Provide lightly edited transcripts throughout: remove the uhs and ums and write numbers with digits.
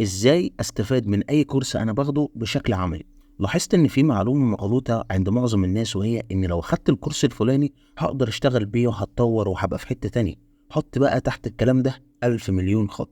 ازاي استفاد من اي كورس انا باخده بشكل عملي؟ لاحظت ان في معلومه مغلوطه عند معظم الناس، وهي ان لو خدت الكورس الفلاني هقدر اشتغل بيه وهتطور وهبقى في حته تانية. حط بقى تحت الكلام ده 1000 مليون خط.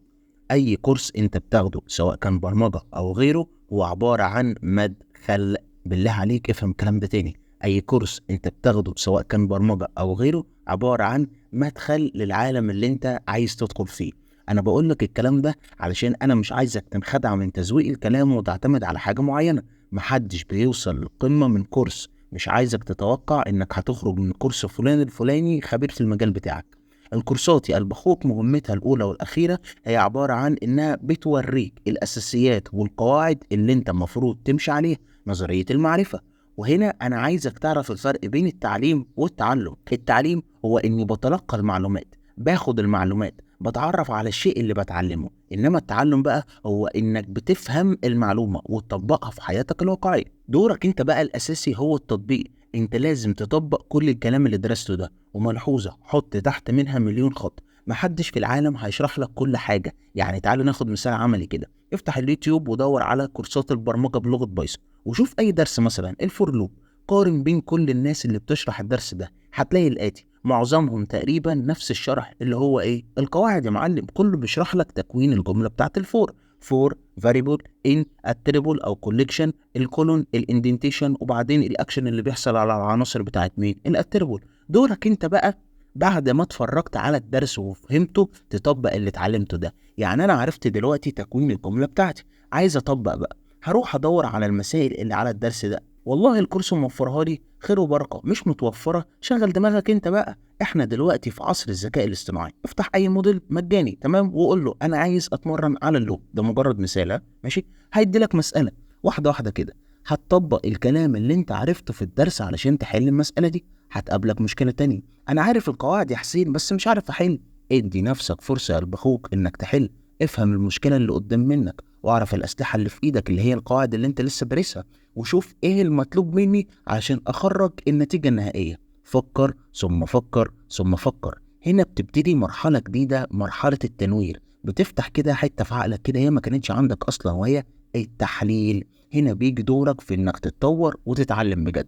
اي كورس انت بتاخده سواء كان برمجه او غيره هو عباره عن مدخل. بالله عليك افهم الكلام ده تاني. اي كورس انت بتاخده سواء كان برمجه او غيره عباره عن مدخل للعالم اللي انت عايز تدخل فيه. انا بقول لك الكلام ده علشان انا مش عايزك تنخدع من تزويق الكلام وتعتمد على حاجة معينة. محدش بيوصل للقمة من كورس. مش عايزك تتوقع انك هتخرج من كورس فلان الفلاني خبير في المجال بتاعك. الكورسات يا قلب اخوك مهمتها الاولى والاخيرة هي عبارة عن انها بتوريك الاساسيات والقواعد اللي انت المفروض تمشي عليها، نظرية المعرفة. وهنا انا عايزك تعرف الفرق بين التعليم والتعلم. التعليم هو اني بتلقى المعلومات، باخد المعلومات، بتعرف على الشيء اللي بتعلمه. انما التعلم بقى هو انك بتفهم المعلومة وتطبقها في حياتك الواقعية. دورك انت بقى الاساسي هو التطبيق. انت لازم تطبق كل الكلام اللي درسته ده. وملحوظة حط تحت منها مليون خط، محدش في العالم هيشرح لك كل حاجة. يعني تعالوا ناخد مثال عملي كده. افتح اليوتيوب ودور على كورسات البرمجة بلغة بايثون، وشوف اي درس مثلا الفور لوب. قارن بين كل الناس اللي بتشرح الدرس ده، هتلاقي الآتي: معظمهم تقريبا نفس الشرح، اللي هو ايه؟ القواعد يا معلم. كله بيشرح لك تكوين الجمله بتاعت الفور. فور فاريبل ان التريبل او كوليكشن، الكولون، الاندنتيشن، وبعدين الاكشن اللي بيحصل على العناصر بتاعت مين؟ الاتريبل. دورك انت بقى بعد ما اتفرجت على الدرس وفهمته تطبق اللي اتعلمته ده. يعني انا عرفت دلوقتي تكوين الجمله بتاعتي، عايز اطبق بقى. هروح ادور على المسائل اللي على الدرس ده. والله الكورس موفرها لي خير وبركه، مش متوفره شغل دماغك انت بقى. احنا دلوقتي في عصر الذكاء الاصطناعي. افتح اي موديل مجاني تمام وقول له انا عايز اتمرن على اللوب ده، مجرد مثال ماشي. هيدي لك مساله واحده واحده كده، هتطبق الكلام اللي انت عرفته في الدرس علشان تحل المساله دي. هتقابلك مشكله تانية: انا عارف القواعد يا حسين بس مش عارف احل. ادي نفسك فرصه يا قلب اخوك انك تحل. افهم المشكله اللي قدام منك، واعرف الاسلحه اللي في ايدك اللي هي القواعد اللي انت لسه دارسها، وشوف ايه المطلوب مني عشان اخرج النتيجه النهائيه. فكر ثم فكر ثم فكر. هنا بتبتدي مرحلة جديدة، مرحلة التنوير. بتفتح كده حتة في عقلك كده هي ما كانتش عندك أصلا، وهي التحليل. هنا بيجي دورك في إنك تتطور وتتعلم بجد.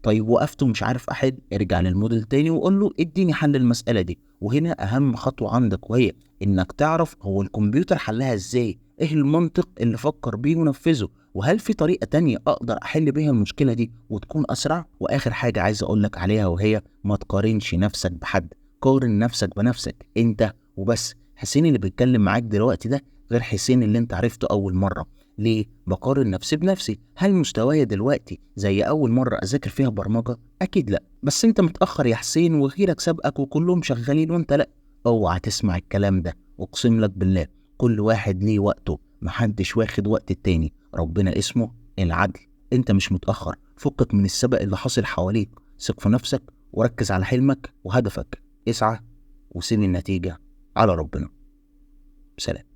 طيب وقفت ومش عارف أحل، ارجع للموديل تاني وقول له اديني حل المسألة دي. وهنا أهم خطوة عندك، وهي إنك تعرف هو الكمبيوتر حلها إزاي، إيه المنطق اللي فكر بيه ونفذه، وهل في طريقة تانية أقدر أحل بيها المشكلة دي وتكون أسرع. وآخر حاجة عايز أقولك عليها، وهي ما تقارنش نفسك بحد. قارن نفسك بنفسك أنت وبس. حسين اللي بيتكلم معاك دلوقتي ده غير حسين اللي أنت عرفته أول مرة. ليه؟ بقارن نفسي بنفسي. هل مستواي دلوقتي زي أول مرة أذاكر فيها برمجة؟ أكيد لأ. بس أنت متأخر يا حسين وغيرك سابقك وكلهم شغالين وأنت لأ. اوعى تسمع الكلام ده، أقسم لك بالله كل واحد ليه وقته، محدش واخد وقت التاني. ربنا اسمه العدل. انت مش متأخر. فكك من السبق اللي حاصل حواليك. ثق في نفسك وركز على حلمك وهدفك. اسعى وسيب النتيجة على ربنا. سلام.